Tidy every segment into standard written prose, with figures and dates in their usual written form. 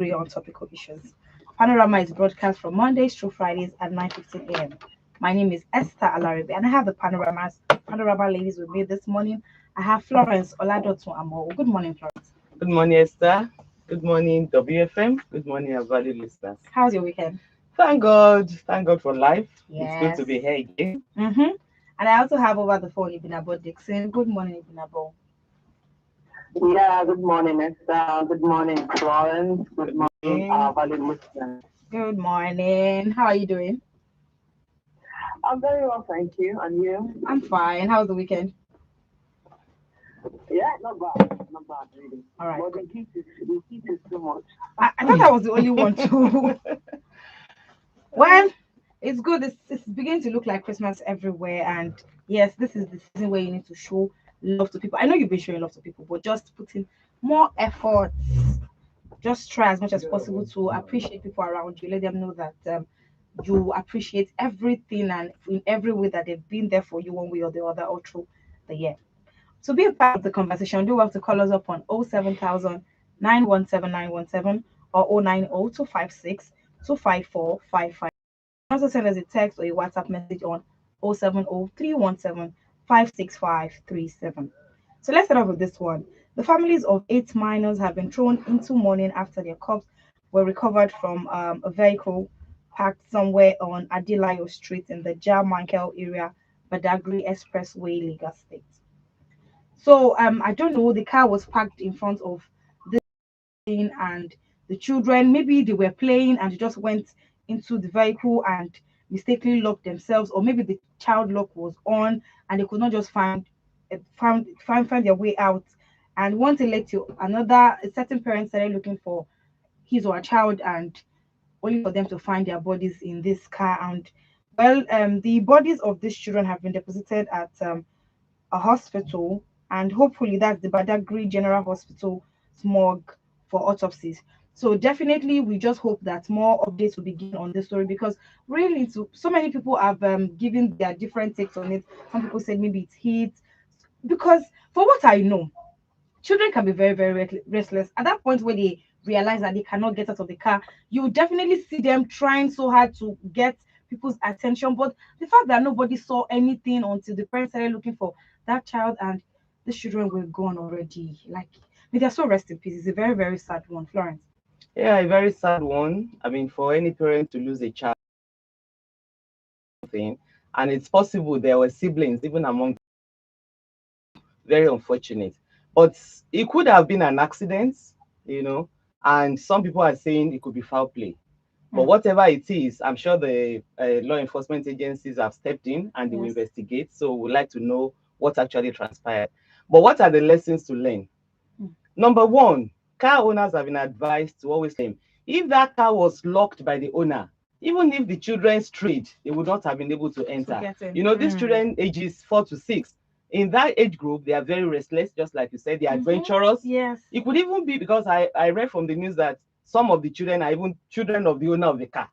agree on topical issues. Panorama is broadcast from Mondays through Fridays at 9:15 a.m. My name is Esther Alaribe, and I have the Panorama ladies with me this morning. I have Florence Oladotu Amo. Good morning, Florence. Good morning, Esther. Good morning, WFM. Good morning, our valued listeners. How's your weekend? Thank God. Thank God for life. It's good Yes. to be here again. Mm-hmm. And I also have over the phone Ibinabo Dixon. Good morning, Ibinabo. Yeah, good morning, Esther. Good morning, Florence. Good Good morning, morning. valued listeners. Good morning. How are you doing? I'm very well, thank you. And you? I'm fine. How's the weekend? Yeah, not bad, really. All right. But the heat is too much. I thought I was the only one too. Well, it's good. It's beginning to look like Christmas everywhere. And yes, this is the season where you need to show love to people. I know you've been showing love to people, but just put in more effort. Just try as much as possible to appreciate people around you. Let them know that you appreciate everything and in every way that they've been there for you one way or the other all through the year. To be a part of the conversation, do have to call us up on 07000 or 090 Also send us a text or a WhatsApp message on 070 So let's start off with this one. The families of 8 minors have been thrown into mourning after their corpses were recovered from a vehicle parked somewhere on Adilayo Street in the Mankel area, Badagry Expressway, Lagos State. So I don't know. The car was parked in front of this thing, and the children maybe they were playing and they just went into the vehicle and mistakenly locked themselves, or maybe the child lock was on and they could not just find their way out. And one thing led to another. A certain parent started looking for his or her child, and only for them to find their bodies in this car. And well, the bodies of these children have been deposited at a hospital, and hopefully that's the Badagry General Hospital morgue for autopsies. So definitely, we just hope that more updates will be given on this story, because really, so many people have given their different takes on it. Some people said maybe it's heat, because for what I know, children can be very, very restless. At that point where they realize that they cannot get out of the car, you will definitely see them trying so hard to get people's attention. But the fact that nobody saw anything until the parents started looking for that child, and the children were gone already. Like, may they so rest in peace. It's a very, very sad one, Florence. Yeah, a very sad one. I mean, for any parent to lose a child, thing, and it's possible there were siblings even among. Very unfortunate. But it could have been an accident, you know, and some people are saying it could be foul play. But Hmm. whatever it is, I'm sure the law enforcement agencies have stepped in and they will Yes. investigate. So we'd like to know what actually transpired. But what are the lessons to learn? Hmm. Number one, car owners have been advised to always claim if that car was locked by the owner, even if the children strayed, they would not have been able to To enter. get in. You know, these children ages 4 to 6. In that age group, they are very restless, just like you said, they're adventurous. Yes. It could even be because I read from the news that some of the children are even children of the owner of the car.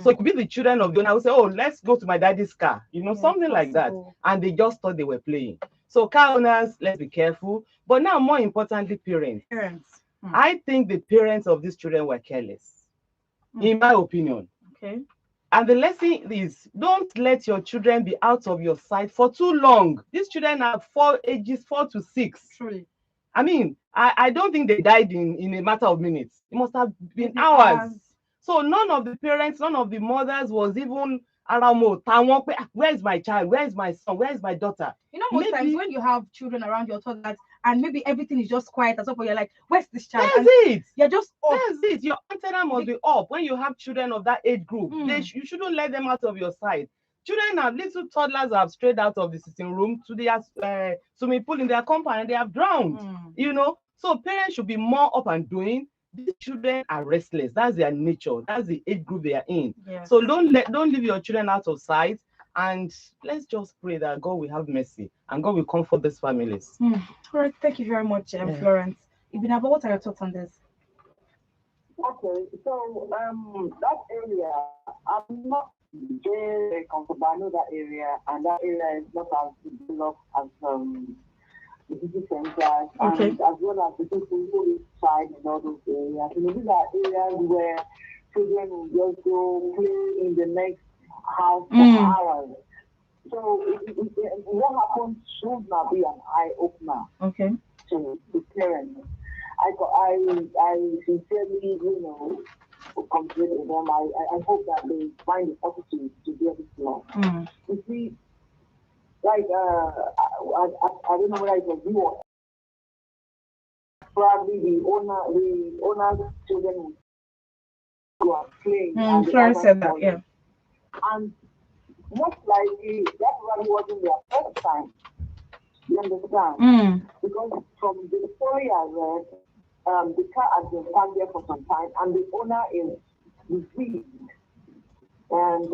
So it could be the children of the owner who say, oh, let's go to my daddy's car, you know, Yeah, something like that. possible. And they just thought they were playing. So car owners, let's be careful. But now, more importantly, parents. Parents. I think the parents of these children were careless, Mm. in my opinion. Okay. And the lesson is don't let your children be out of your sight for too long. These children are ages 4 to 6. Truly. I mean, I don't think they died in a matter of minutes. It must have been Maybe hours. hours. So none of the parents, none of the mothers was even around. Where is my child? Where is my son? Where is my daughter? You know, most times Maybe when you have children around your toddlers and maybe everything is just quiet and so forth, you're like, where's this child? that's And it. you're just up. That's it. Your antenna must be up when you have children of that age group. You shouldn't let them out of your sight. Children have little toddlers have strayed out of the sitting room to the swimming pool in their compound and they have drowned. You know, so parents should be more up and doing. These children are restless. That's their nature. That's the age group they are in. Yes. So don't leave your children out of sight. And let's just pray that God will have mercy and God will comfort these families. All right. Thank you very much, Florence. Ibinaba, what are your thoughts on this? Okay, so that area, I'm not very comfortable. I know that area, and that area is not as developed as the city centers, Okay. and as well as the people who reside in all those areas. You know, these are areas where children will just go play in the next house for hours. So what happens should not be an eye opener Okay. to the parents. I sincerely, complete with them. I hope that they find the opportunity to get this law. You see, like I don't know whether it was you or probably the owner's children who are playing. And Florence said that, yeah. And most likely that probably wasn't their first time. You understand? Because from the story I read, the car has been parked there for some time, and the owner is deceased. And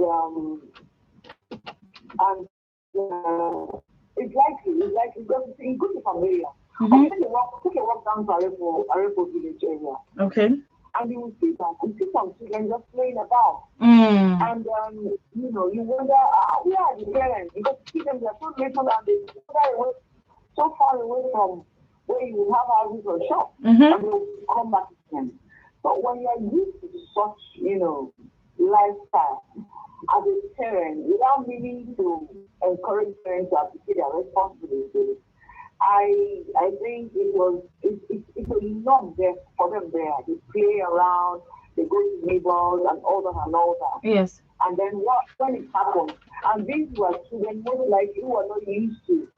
it's likely because it's good to familiar. Take a walk down to Arepo village area. Okay. And you will see that you see some children just playing about. And you wonder where are the parents? Because you see them, they're so little and they're so far away from where you have houses or shops, and they will come back again. But when you're used to such, lifestyle as a parent, without meaning to encourage parents to appreciate their responsibilities, I think it's a norm there for them there. They play around, they go to neighbors and all that. Yes. And then when it happens, and these were children most likely who are not used to,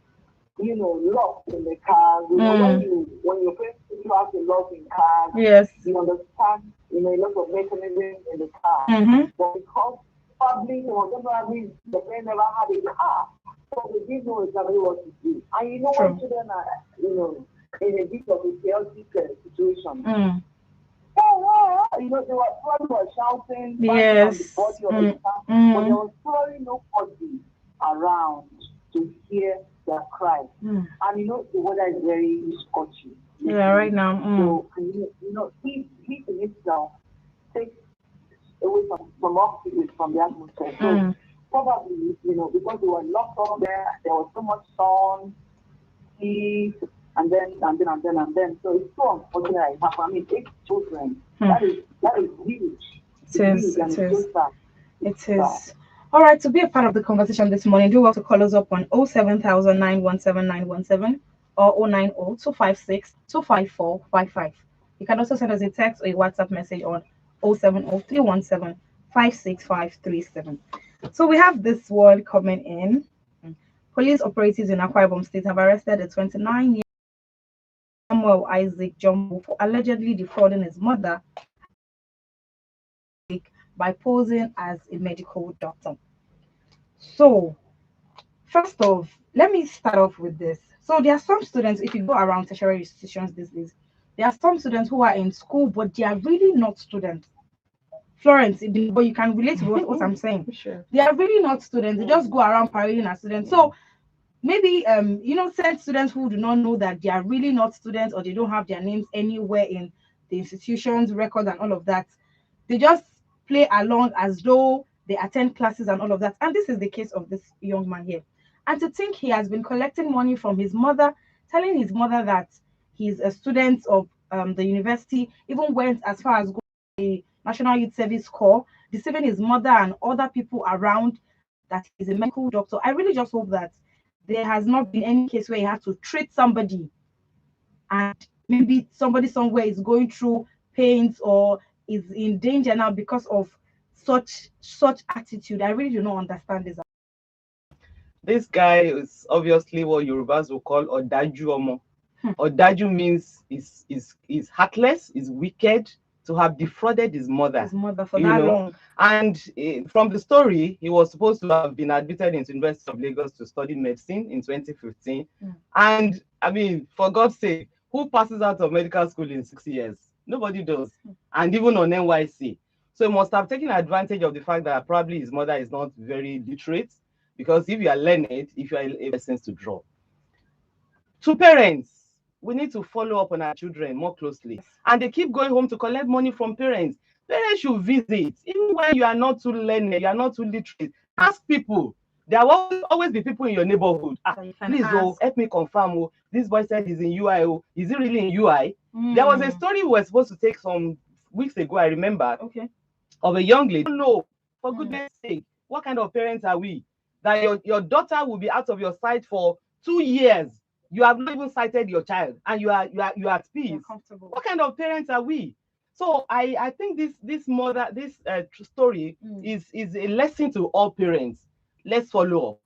lock in the cars. When your parents you have to lock in cars, yes, you understand, a lot of mechanisms in the car. But because probably the parents never had a car, so they didn't know exactly what to do. And when children are, in a bit of a chaotic situation. They were shouting, yes, on the body of the car, but there was probably nobody around to hear their cry. And the weather is very scorchy. Yeah, right now. So heat in itself takes away some oxygen from the atmosphere. So probably, because they were locked up there was so much sun, heat, and then. So it's so unfortunate it happened. I mean, 8 children. That is huge. It is. All right, to be a part of the conversation this morning, do well to call us up on 07000 or 090-256-25455. You can also send us a text or a WhatsApp message on 070-317-56537. So we have this one coming in. Police operatives in Akwa Ibom State have arrested a 29-year-old Samuel Isaac Jumbo for allegedly defrauding his mother by posing as a medical doctor. So, first off, let me start off with this. So, there are some students, if you go around tertiary institutions these days, there are some students who are in school, but they are really not students. Florence, but you can relate to what I'm saying. Sure. They are really not students. They just go around parading as students. So, maybe certain students who do not know that they are really not students or they don't have their names anywhere in the institution's record and all of that, they just play along as though they attend classes and all of that. And this is the case of this young man here. And to think he has been collecting money from his mother, telling his mother that he's a student of the university, even went as far as going to the National Youth Service Corps, deceiving his mother and other people around that he's a medical doctor. I really just hope that there has not been any case where he had to treat somebody and maybe somebody somewhere is going through pains or is in danger now because of such attitude. I really do not understand this. This guy is obviously what Yorubas will call Odaju Omo. Odaju means is heartless, is wicked, to have defrauded his mother For that long. And from the story, he was supposed to have been admitted into University of Lagos to study medicine in 2015. And I mean, for God's sake, who passes out of medical school in 6 years? Nobody does. And even on NYC. So he must have taken advantage of the fact that probably his mother is not very literate, because if you are learned, if you are a license to draw. To parents, we need to follow up on our children more closely. And they keep going home to collect money from parents. Parents should visit. Even when you are not too learned, you are not too literate, ask people. There will always be people in your neighborhood. Please, ask. help me confirm. This boy said he's in UI. Is he really in UI? There was a story we were supposed to take some weeks ago, I remember, of a young lady. No, for goodness sake, what kind of parents are we? That your daughter will be out of your sight for 2 years. You have not even sighted your child, and you are at peace. What kind of parents are we? So I think this story is a lesson to all parents. Let's follow up.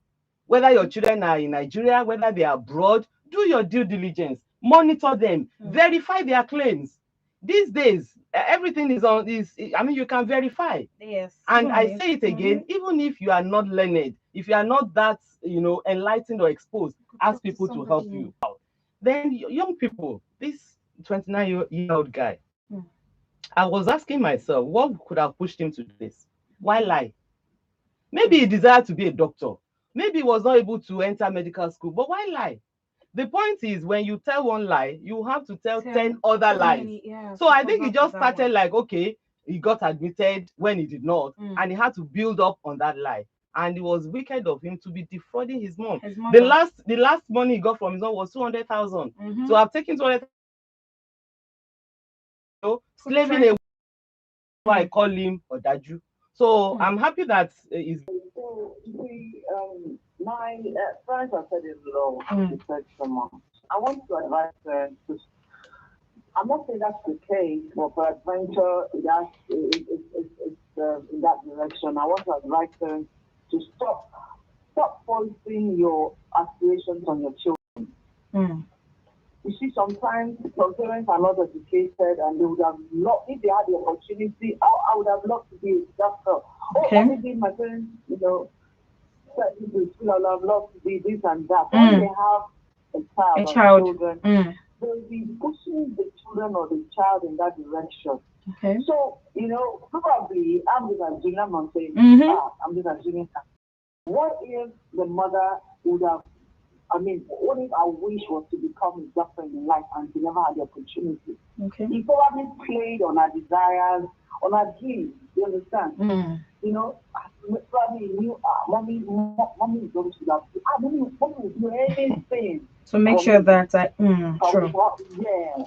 Whether your children are in Nigeria, whether they are abroad, do your due diligence, monitor them, verify their claims. These days, everything is on this. I mean, you can verify. Yes. And I say it again, even if you are not learned, if you are not that, enlightened or exposed, ask people to help you out. Then young people, this 29-year-old guy, I was asking myself, what could have pushed him to do this? Why lie? Maybe he desired to be a doctor. Maybe he was not able to enter medical school, but why lie? The point is, when you tell one lie, you have to tell 10 other lies. So I think he just started like, okay, he got admitted when he did not, and he had to build up on that lie. And it was wicked of him to be defrauding his mom. The last money he got from his mom was 200,000. So I've taken 200,000, slaving away. I call him Odaju. So I'm happy that he's. So, my friends have said it low. Said someone. I want to advise to. I'm not saying that's the case, but for adventure, it's in that direction. I want to advise them to stop forcing your aspirations on your children. You see, sometimes some parents are not educated, and they would have loved, if they had the opportunity, I would have loved to be a doctor. Maybe my parents, said to school, I would have loved to be this and that. When they have a child. Children, they'll be pushing the children or the child in that direction. So, probably, I'm just assuming, I'm saying, I'm just assuming that. What if the mother would have, what if our wish was to become a doctor in life and she never had the opportunity? He probably played on her desires, on her dreams, you understand? Probably knew, mommy is going to that. Mommy will do anything. So make sure that true. Yeah.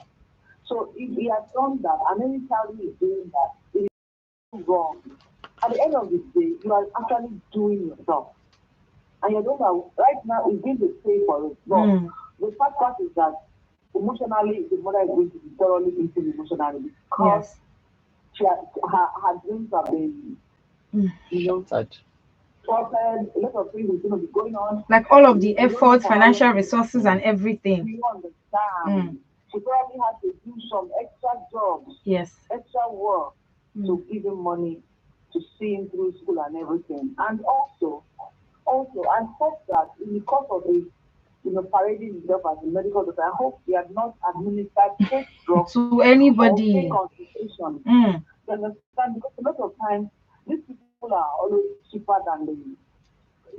So if he has done that, and any child who is doing that, it is wrong. At the end of the day, you are actually doing yourself. And you don't know, right now, it's going to pay for it. But the fact part is that emotionally, the mother is going to be thoroughly eaten emotionally because her dreams have been, thwarted, a lot of things is going to be going on. Like all of the effort, financial resources, and everything. You understand? She probably has to do some extra jobs, extra work to give him money to see him through school and everything. And also, I hope that in the course of his, parading himself as a medical doctor, I hope he had not administered fake drugs to anybody. Fake consultation. You understand? Because a lot of times, these people are always cheaper than the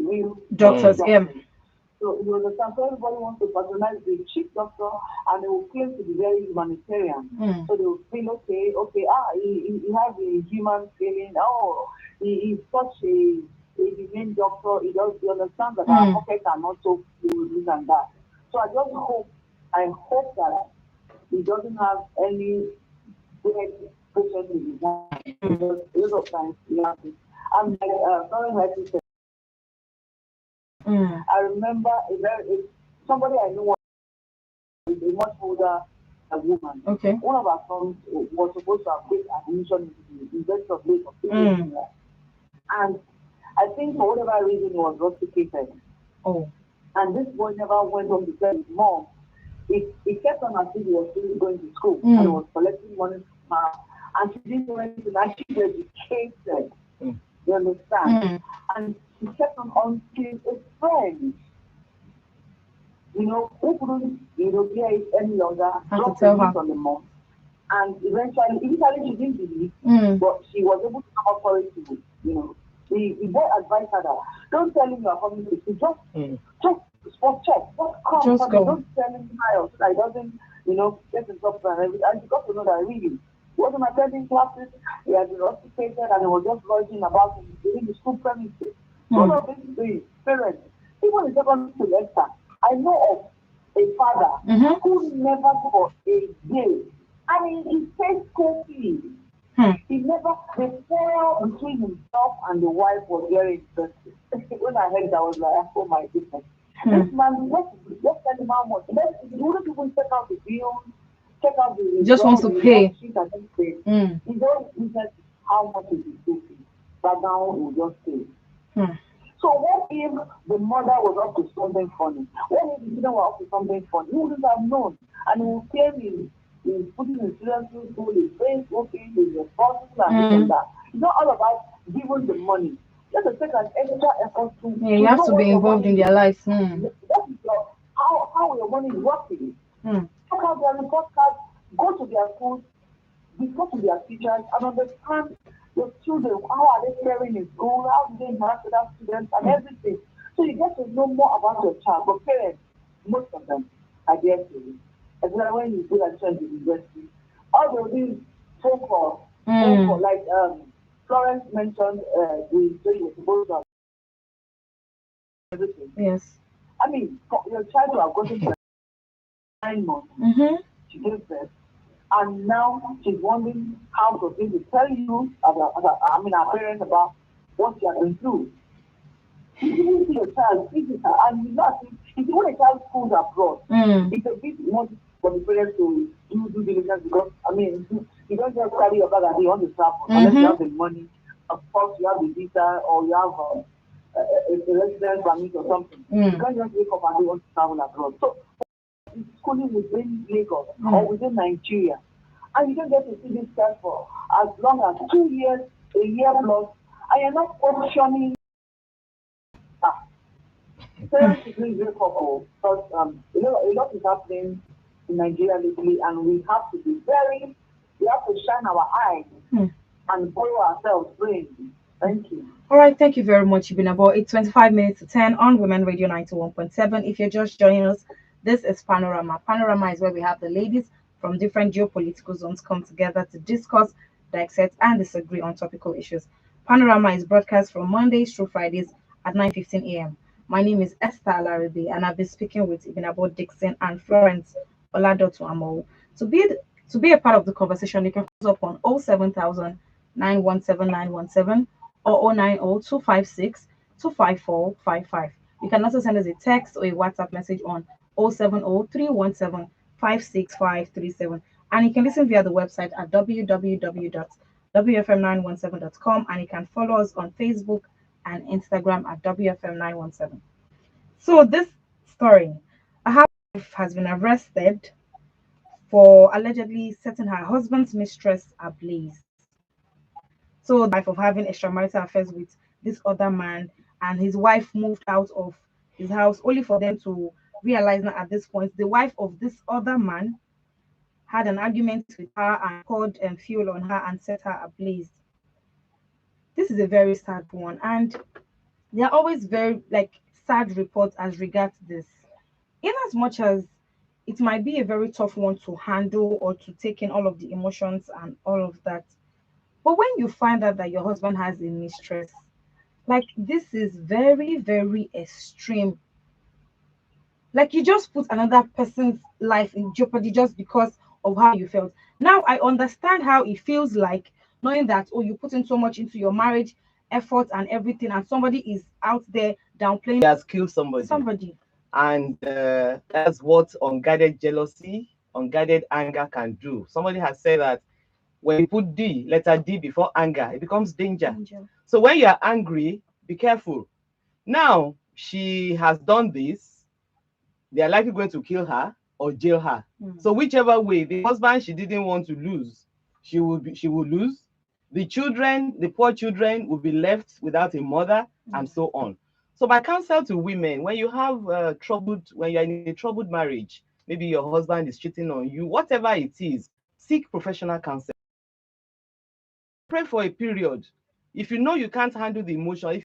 real doctors. So you understand? So everybody wants to patronize the cheap doctor, and they will claim to be very humanitarian. So they will feel he has a human feeling. He is such a main doctor. He does. You understand that our pockets are not so full, this and that. So I hope that he doesn't have any bad patients in his hand. Because a lot of times he has it. I'm like very happy. I remember somebody I know was a much older woman. One of our sons was supposed to have great admission in the University of Lagos. And I think for whatever reason he was rusticated. And this boy never went home to tell his mom. He kept on as if he was still going to school and he was collecting money from her. And she didn't do anything. And she was educated. You understand? And he kept on until a friend, who couldn't, bear it any longer, dropped the news on the mom. And eventually she didn't believe, but she was able to come up for it to, the boy advised her that, don't tell him you are coming to school, just spot check, just go. Don't tell him how, so that he doesn't, get in trouble and everything. And she got to know that really, he wasn't attending classes, he had been rusticated, and he was just lodging about within the school premises. One of these parents, even in secondary semester, I know of a father who never for a day, I mean, he paid school fees. He never, the quarrel between himself and the wife was very interesting. When I heard that, I was like, oh my goodness. This man, let's tell him how much. He wouldn't even check out the bills, check out the just wants to pay. He don't interest how much is his school fee. But now he will just pay. So what if the mother was up to something funny? What if the children were up to something funny? He wouldn't have known. And he would claim he's putting his children through school, he's paying working, he's responsible and this and that. It's not all about giving the money. Just to take an extra effort to you have to be involved in their life. That is how your money is working. Check out their report cards, go to their schools, discuss with their teachers, and understand your children, how are they faring in school, how do they interact with other students, and everything. So you get to know more about your child. But parents, most of them, I guess, especially when you go and attend the university, all of these phone calls, like Florence mentioned, the story was supposed to have everything. Yes. I mean, for your child to have gotten to 9 months, she gave birth. And now she's wondering how to tell you, our parents, about what she has been through. You didn't see your child physical, and you not if you want a child schools abroad, it's a bit more for the parents to do due diligence because you don't just carry your bag and be on the travel unless you have the money. Of course, you have the visa or you have a residence permit or something. You can't just wake up and you want to travel abroad. So schooling within Lagos or within Nigeria. And you don't get to see this child for as long as 2 years, a year plus, and you're not questioning. Parents should really wake up because a lot is happening in Nigeria lately, and we have to shine our eyes and follow ourselves, brains. Thank you. All right, thank you very much. You've been about 25 minutes to 10 on Women Radio 91.7. If you're just joining us, this is Panorama. Panorama is where we have the ladies from different geopolitical zones come together to discuss, dissect, and disagree on topical issues. Panorama is broadcast from Mondays through Fridays at 9:15 a.m. My name is Esther Alaribi, and I've been speaking with Ibinabo Dixon and Florence Oladotu Amo. To be a part of the conversation, you can call us up on 07000 917 or 090 You can also send us a text or a WhatsApp message on 070 and you can listen via the website at www.wfm917.com, and you can follow us on Facebook and Instagram at WFM917. So this story, a housewife has been arrested for allegedly setting her husband's mistress ablaze. So the wife of having extramarital affairs with this other man, and his wife moved out of his house only for them to realize that at this point the wife of this other man had an argument with her and poured fuel on her and set her ablaze. This is a very sad one, and there are always very sad reports as regards this. In as much as it might be a very tough one to handle or to take in all of the emotions and all of that, but when you find out that your husband has a mistress, this is very, very extreme. You just put another person's life in jeopardy just because of how you felt. Now I understand how it feels like knowing that, oh, you put in so much into your marriage, effort and everything, and somebody is out there downplaying. He has killed somebody. And that's what unguided jealousy, unguided anger can do. Somebody has said that when you put letter D before anger, it becomes danger. So when you are angry, be careful. Now she has done this. They are likely going to kill her or jail her. So whichever way, the husband she didn't want to lose, she will lose. The children, the poor children, will be left without a mother, and so on. So my counsel to women, when you have when you're in a troubled marriage, maybe your husband is cheating on you, whatever it is, seek professional counsel. Pray for a period. If you know you can't handle the emotion, if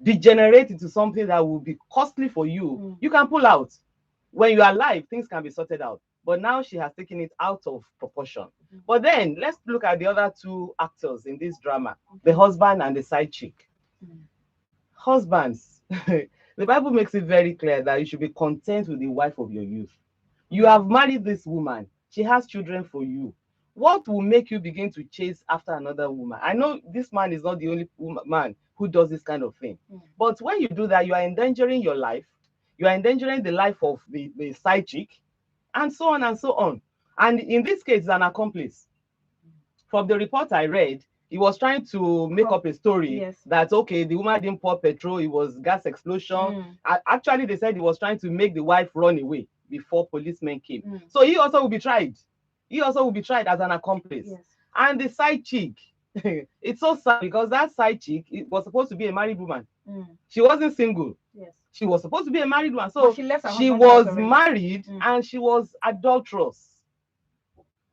degenerate into something that will be costly for you, you can pull out. When you are alive, things can be sorted out. But now she has taken it out of proportion. But then let's look at the other two actors in this drama, the husband and the side chick. Husbands, the Bible makes it very clear that you should be content with the wife of your youth. You have married this woman, she has children for you. What will make you begin to chase after another woman? I know this man is not the only man who does this kind of thing. But when you do that, you are endangering your life, you are endangering the life of the side chick, and so on and so on. And in this case, it's an accomplice. From the report I read, he was trying to make up a story that, okay, the woman didn't pour petrol, it was gas explosion. Actually, they said he was trying to make the wife run away before policemen came. So he also will be tried. He also will be tried as an accomplice. And the side chick, it's so sad because that side chick was supposed to be a married woman. She wasn't single. She was supposed to be a married one. So she was married and she was adulterous.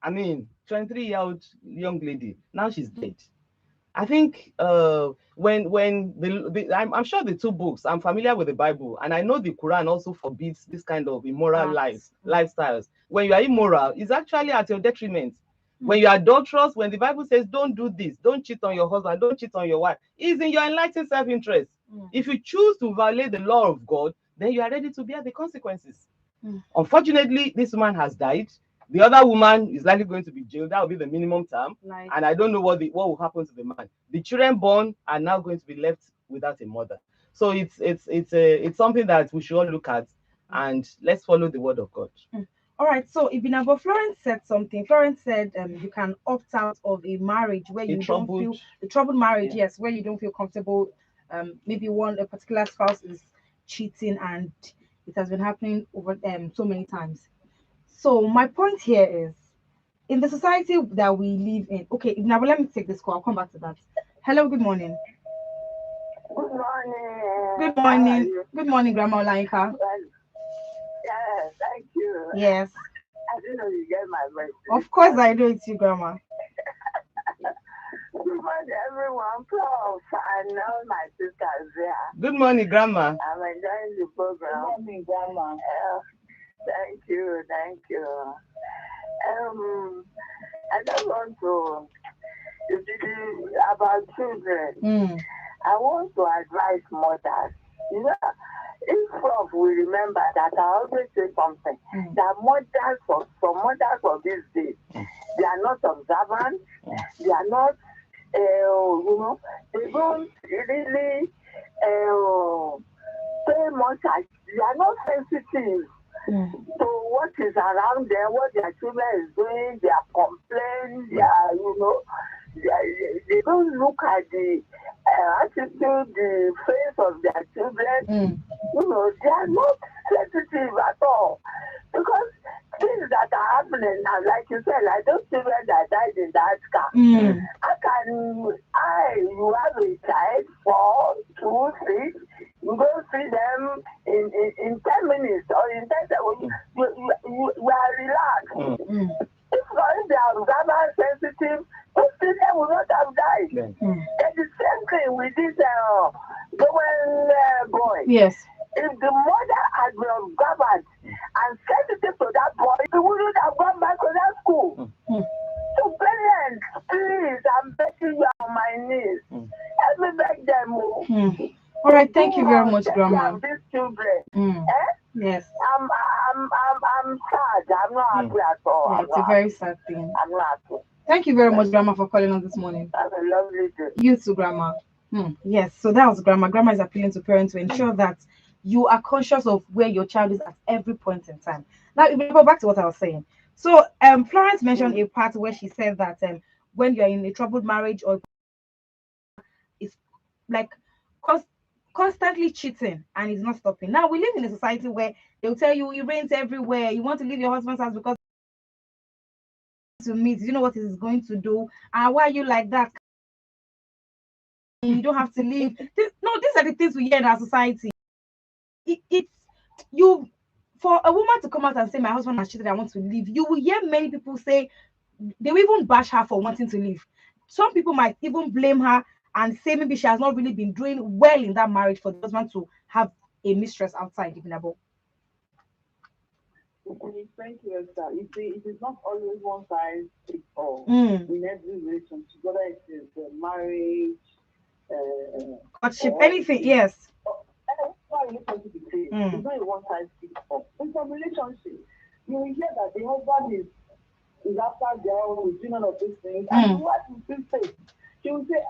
I mean, 23-year-old young lady. Now she's dead. I think when I'm sure the two books, I'm familiar with the Bible, and I know the Quran also forbids this kind of immoral lifestyles. When you are immoral, it's actually at your detriment. When you are adulterous, when the Bible says don't do this, don't cheat on your husband, don't cheat on your wife, it's in your enlightened self-interest. If you choose to violate the law of God, then you are ready to bear the consequences. Unfortunately, this woman has died. The other woman is likely going to be jailed. That will be the minimum term. And I don't know what will happen to the man. The children born are now going to be left without a mother. So it's something that we should all look at, and let's follow the word of God. All right. So Ibinabo, Florence said something. Florence said you can opt out of a marriage where you don't feel the troubled marriage. Yes, where you don't feel comfortable. Maybe a particular spouse is cheating, and it has been happening over so many times. So my point here is, in the society that we live in, okay, now let me take this call. I'll come back to that. Hello, good morning. Good morning. Good morning. Good morning, Grandma Olaika. Yeah, thank you. Yes. I didn't know you get my voice. Of course I do, it's you, Grandma. Good morning, everyone. Prof, I know my sisters there. Good morning, Grandma. I'm enjoying the program. Good morning, Grandma. Thank you, thank you. I just want to, about children. I want to advise mothers. You know, if Prof will remember that I always say something, that some mothers of these days, they are not observant, they are not, they don't really pay much, they are not sensitive to what is around them, what their children is doing, their complaints, they don't look at the attitude, the face of their children. They are not sensitive at all. Because things that are happening now, like you said, like those children that died in that car. You have a child, 4, 2, 6, you go see them in 10 minutes or in 10 seconds, you are relaxed. If not, they are observant sensitive, those children will not have died. It's the same thing with this boy. Yes. If the mother had been observant and sensitive to that boy, he wouldn't have gone back to that school. So parents, please, I'm begging you on my knees. Help me beg them. All right, thank you very much, Grandma. These children. Yes. I'm sad. I'm not happy at all. Yeah, it's a very sad thing. I'm not happy. Thank you very much, Grandma, for calling us this morning. Have a lovely day. You too, Grandma. Yes, so that was Grandma. Grandma is appealing to parents to ensure that you are conscious of where your child is at every point in time. Now, if we go back to what I was saying. So, Florence mentioned a part where she said that when you're in a troubled marriage or it's like constantly cheating and it's not stopping. Now, we live in a society where they'll tell you it rains everywhere. You want to leave your husband's house because to meet, you know what it is going to do, and why are you like that? You don't have to leave. These are the things we hear in our society. It's you, for a woman to come out and say my husband has cheated, I want to leave. You will hear many people say they will even bash her for wanting to leave. Some people might even blame her and say maybe she has not really been doing well in that marriage for the husband to have a mistress outside. Thank you, Esther. You see, it is not always one size fits all in every relationship, whether it is marriage, courtship, anything, yes. Relationship is safe. It's not a one size fits all. In some relationship, you will hear that the husband is after girl, is doing all of these things, and the wife will still say, she will say,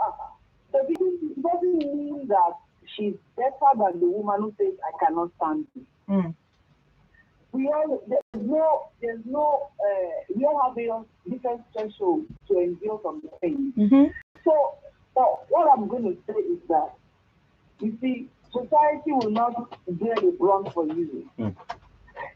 so it doesn't mean that she's better than the woman who says, I cannot stand you. We all have a different threshold to endure from the pain. So what I'm going to say is that, you see, society will not bear the brunt for you.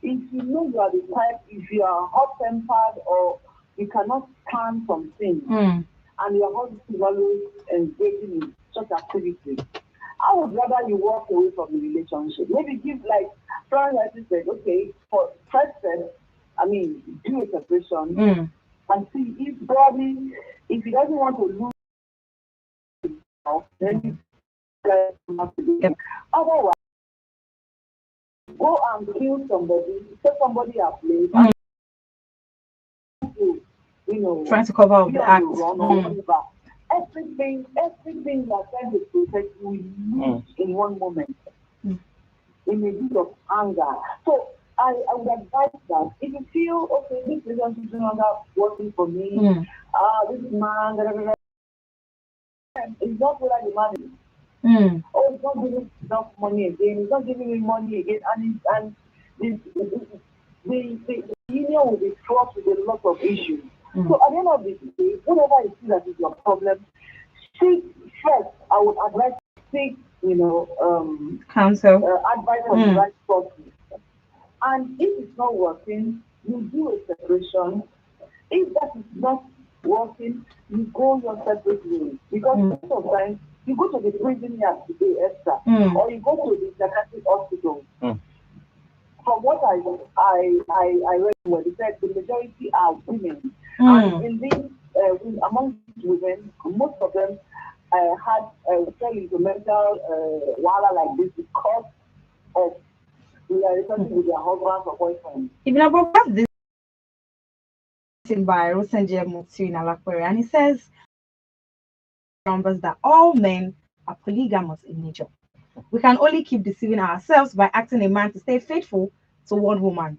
If you know you are the type, if you are hot-tempered or you cannot stand something, and your husband is always engaging in such activity, I would rather you walk away from the relationship. Maybe give, like Francis said, okay, for first step, do a separation and see if he doesn't want to lose, then otherwise, go and kill somebody, set somebody ablaze, and trying to cover up the act. Everything that trying to protect you will lose in one moment. In a bit of anger. So I would advise that if you feel okay, this relationship is no longer working for me, this man, it's not what I demand. It's not giving enough money again, it's not giving me money again, and the union will be fraught with a lot of issues. So at the end of the day, whatever you see that is your problem, seek first. I would advise seek, counsel, advice from the right sources. And if it's not working, you do a separation. If that is not working, you go your separate way. Because sometimes you go to the prison yard today, Esther, or you go to the psychiatric hospital. From what I read, where they said the majority are women, and in these among these women, most of them had fell into mental wala like this because of their relationship with their husbands or boyfriends. Even about this by Rosenje Mutsu in Alakwere, and he says numbers that all men are polygamous in nature. We can only keep deceiving ourselves by asking a man to stay faithful to one woman.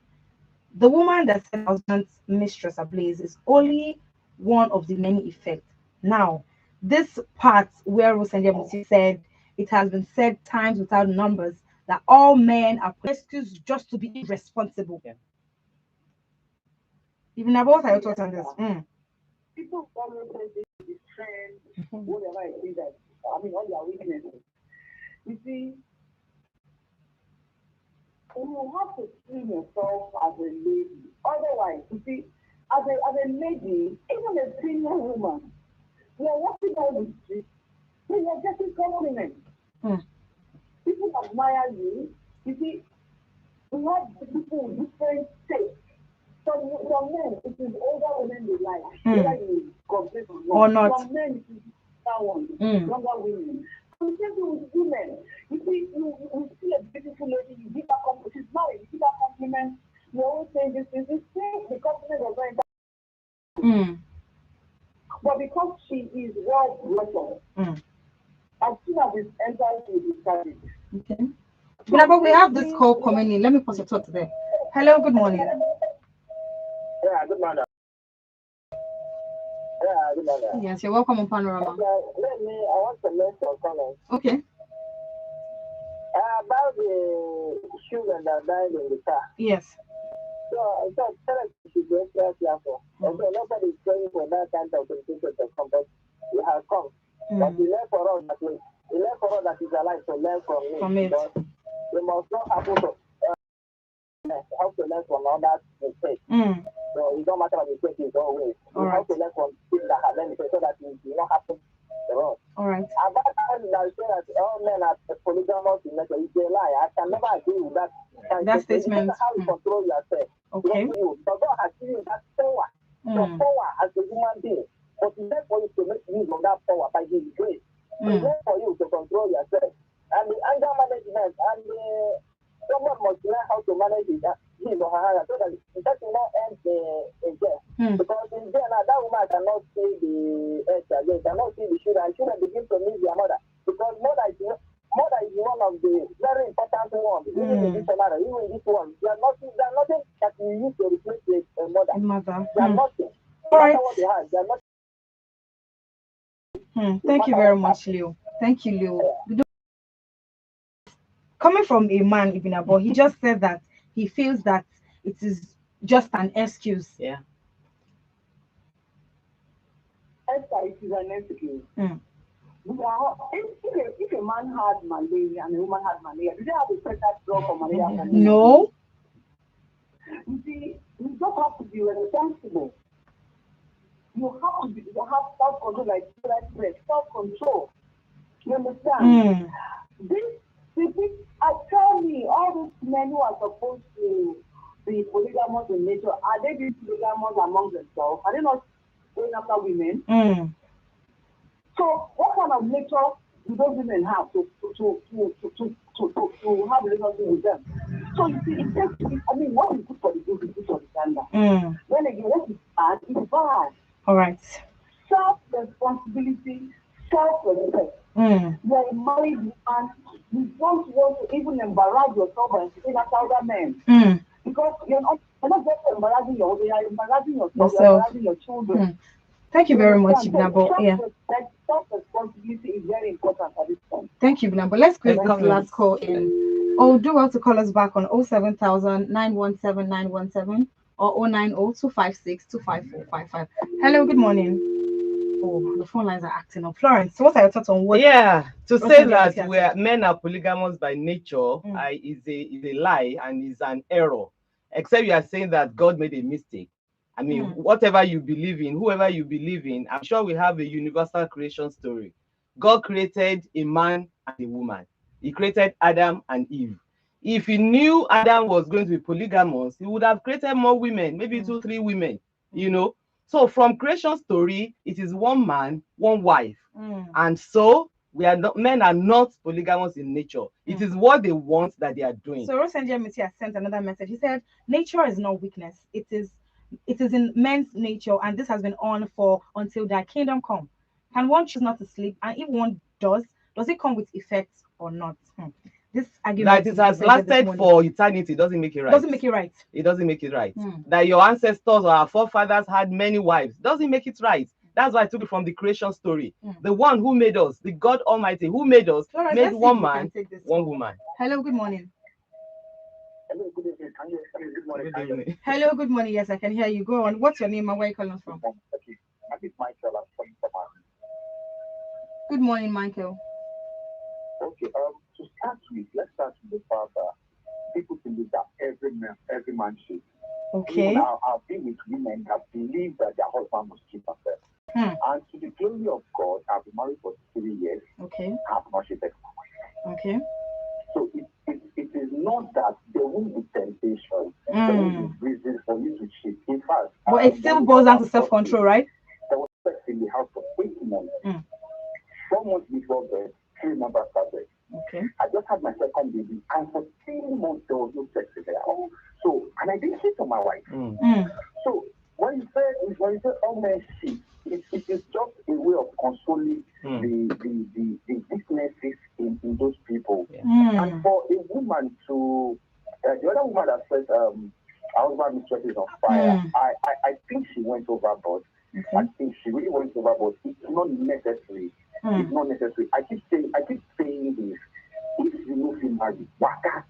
The woman that set husband's mistress ablaze is only one of the many effects. Now, this part where Rosenje Mutsu said it has been said times without numbers that all men are excuse just to be irresponsible. Even about your thoughts on this. People always say this trend, whatever it is that all their weaknesses. You see, you have to see yourself as a lady. Otherwise, you see, as a lady, even a senior woman, you are walking down the street, you are getting compliments. People admire you. You see, we have people with different tastes. Some men, it is older women they like, whether you complain or not. Some men, it is younger women. So the same thing with women. You see, you see a beautiful lady, you give her compliment. She's married, you give her compliment. You always say this, the compliment was very but because she is well dressed, as soon as it enters, she will discard it. Okay. But we have this call coming in. Let me pause the talk today. Hello, good morning. Yeah, good morning. Yeah, good morning. Yes, you're welcome on Panorama. I want to make some comments. Okay. About the children that died in the car. Yes. So parents should be extra careful. Okay, nobody is praying for that kind of complication to come, but it has come. But we learn for us that is alive to learn from it. But we must not happen to have to learn from others' mistakes. So it don't matter what the mistake is always. We have to learn from things that have been so that it will not happen to us. All right. About that, that all men are polygamous in nature, it's a lie. I can never agree with that. That statement. It's how you control yourself. Okay. But God has given you that power. The power as a human being. But it's meant for you to make use of that power by His grace. It's meant for you to control yourself. And the anger management and someone must learn how to manage his or her anger so that it does not end in jail. Because in jail now, that woman cannot see the edge again, cannot see the children. Children begin to miss their mother. because mother is one of the very important ones. Even in this matter, even in this one, they are nothing that we use to replace a mother. Mother. They are nothing. All No right. matter what they have, they are not. Thank you very much, Leo. Thank you, Leo. Coming from a man, Ibn Abo, he just said that he feels that it is just an excuse. Yeah. Esther, it is an excuse. Mm. If a man had malaria and a woman had malaria, do they have a special drug for malaria? No. You see, you just have to be responsible. You have self-control, like self-control. You understand? I tell me, all these men who are supposed to be polygamous in nature, are they being polygamous among themselves? Are they not going after women? So, what kind of nature do those women have to have a relationship with them? So you see, it takes. I mean, what is good for the good is good for the standard. Then again, what is bad is bad. All right. Self-responsibility, self-respect. You're a married woman. You don't want to even embarrass yourself and say that other men. Because you're not just embarrassing your husband, you're embarrassing yourself, you're embarrassing your children. Thank you very much, Ibnabo. Yeah. Self-responsibility is very important at this point. Thank you, Ibnabo. Let's quick this last call in. Oh, do well to call us back on 07000 917 917 or 090 256 25455. Hello, good morning. Oh, the phone lines are acting up. Florence, what are your thoughts on what? Yeah, to say that men are polygamous by nature is a lie and is an error. Except you are saying that God made a mistake. I mean, whatever you believe in, whoever you believe in, I'm sure we have a universal creation story. God created a man and a woman. He created Adam and Eve. If he knew Adam was going to be polygamous, he would have created more women, maybe 2, 3 women, you know. So from creation story, it is one man, one wife. And so men are not polygamous in nature. It is what they want that they are doing. So Rosenja Miti has sent another message. He said, nature is not weakness. It is in men's nature, and this has been on for until their kingdom come. Can one choose not to sleep? And if one does it come with effects or not? This argument that it has lasted for eternity doesn't make it right. Doesn't make it right. It doesn't make it right. That your ancestors or our forefathers had many wives doesn't make it right. That's why I took it from the creation story. The one who made us, the God Almighty who made us, Florence, made one man, one woman. Hello, good morning. Hello, good evening. Good morning. Good evening. Hello, good morning. Yes, I can hear you. Go on. What's your name and where are you calling from? Okay, my name is Michael. I'm calling from Good morning, Michael. Okay, to start with, let's start with the fact that people believe that every man should. Okay. I've been with women that believe that their husband must keep herself. And to the glory of God, I've been married for 3 years. Okay. I've not cheated. Okay. So it is not that there won't be temptation. There won't be reason for you to cheat. In fact, but it still boils down to self-control, right? There was sex in the house for 8 months. 4 months before birth, 3 members started. Okay. I just had my second baby, and for 3 months there was no sex in the house. So, and I didn't cheat on my wife. So when you say oh man, cheat, it is just a way of consoling the weaknesses in those people. And for a woman to the other woman that said our husband mistress is on fire, I think she went overboard. Okay. I think she really went overboard. It's not necessary. It's not necessary. I keep saying this. If you know you married, waka.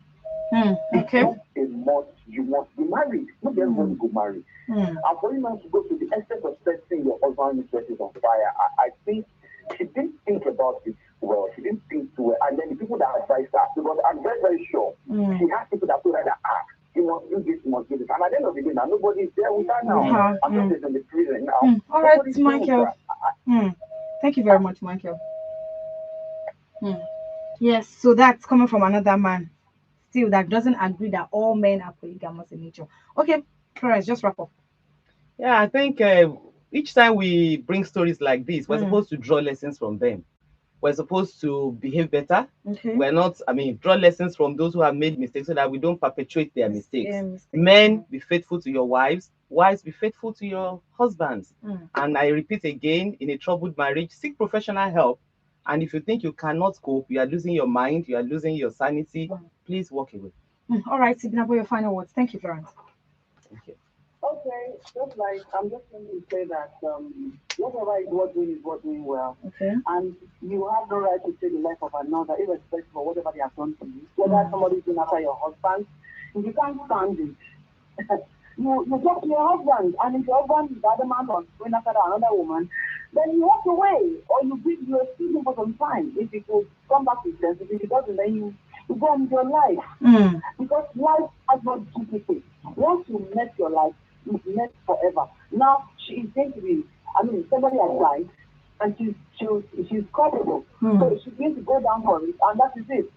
Okay. It's not you must be married. Not everyone go marry. And for you not to go to the extent of setting your husband is on fire, I think she didn't think about it well. She didn't think too well. And then the people that advised her, because I'm very, very sure she has people that told her that you must do this, you must do this. And at the end of the day, now nobody is there with her now. I'm just in the prison now. All right, Michael. Thank you very much, Michael. Yes, so that's coming from another man still that doesn't agree that all men are polygamous in nature. Okay, Florence, just wrap up. Yeah, I think each time we bring stories like this, we're supposed to draw lessons from them. We're supposed to behave better. Okay. We're not, draw lessons from those who have made mistakes so that we don't perpetuate their mistakes. Men, be faithful to your wives. Wives, be faithful to your husbands. And I repeat again, in a troubled marriage, seek professional help. And if you think you cannot cope, you are losing your mind, you are losing your sanity, please walk away. All right, Sibinabo, your final words. Thank you, Florence. Thank you. Okay, just like I'm just going to say that whatever is what doing well. Okay. And you have no right to take the life of another, irrespective of whatever they have done to you. Whether somebody's doing after your husband, if you can't stand it, you talk to your husband, and if your husband is the other man or going after another woman, then you walk away, or you excuse him for some time. If he could come back to sense, if he doesn't, then you go on with your life. Because life has not duplicate. Once you met your life, you've met forever. Now she is going to be, somebody has died, and she's culpable. So she's going to go down for it, and that is it.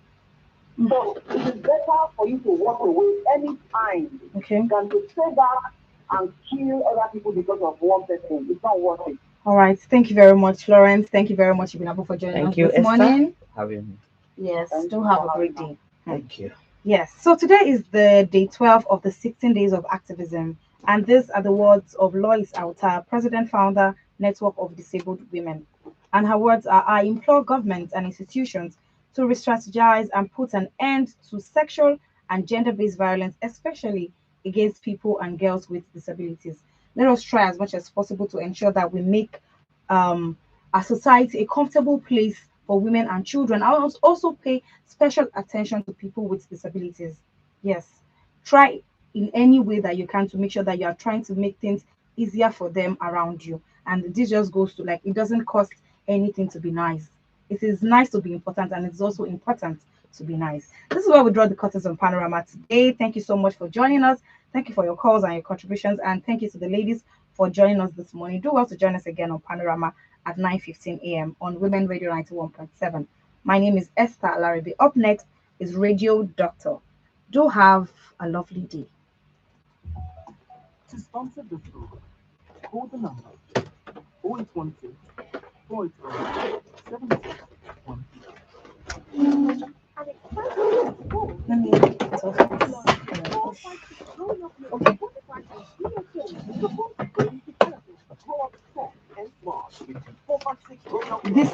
So it is better for you to walk away anytime than to stay back and kill other people because of one person. It's not worth it. All right. Thank you very much, Florence. Thank you very much, Ibinabo, for joining us this morning. Having me. Yes. Do have a great day. Thank you. Yes. So today is the day 12 of the 16 days of activism. And these are the words of Lois Auta, President Founder, Network of Disabled Women. And her words are, I implore governments and institutions to re-strategize and put an end to sexual and gender-based violence, especially against people and girls with disabilities. Let us try as much as possible to ensure that we make our society a comfortable place for women and children. I will also pay special attention to people with disabilities. Yes, try in any way that you can to make sure that you are trying to make things easier for them around you. And this just goes to, like, it doesn't cost anything to be nice. It is nice to be important, and it's also important to be nice. This is where we draw the curtains on Panorama today. Thank you so much for joining us. Thank you for your calls and your contributions, and thank you to the ladies for joining us this morning. Do well to join us again on Panorama at 9:15 a.m. on Women Radio 91.7. My name is Esther Alaribe. Up next is Radio Doctor. Do have a lovely day. To sponsor the show, call the number 0816 481 7613. Let me get off this. Okay. This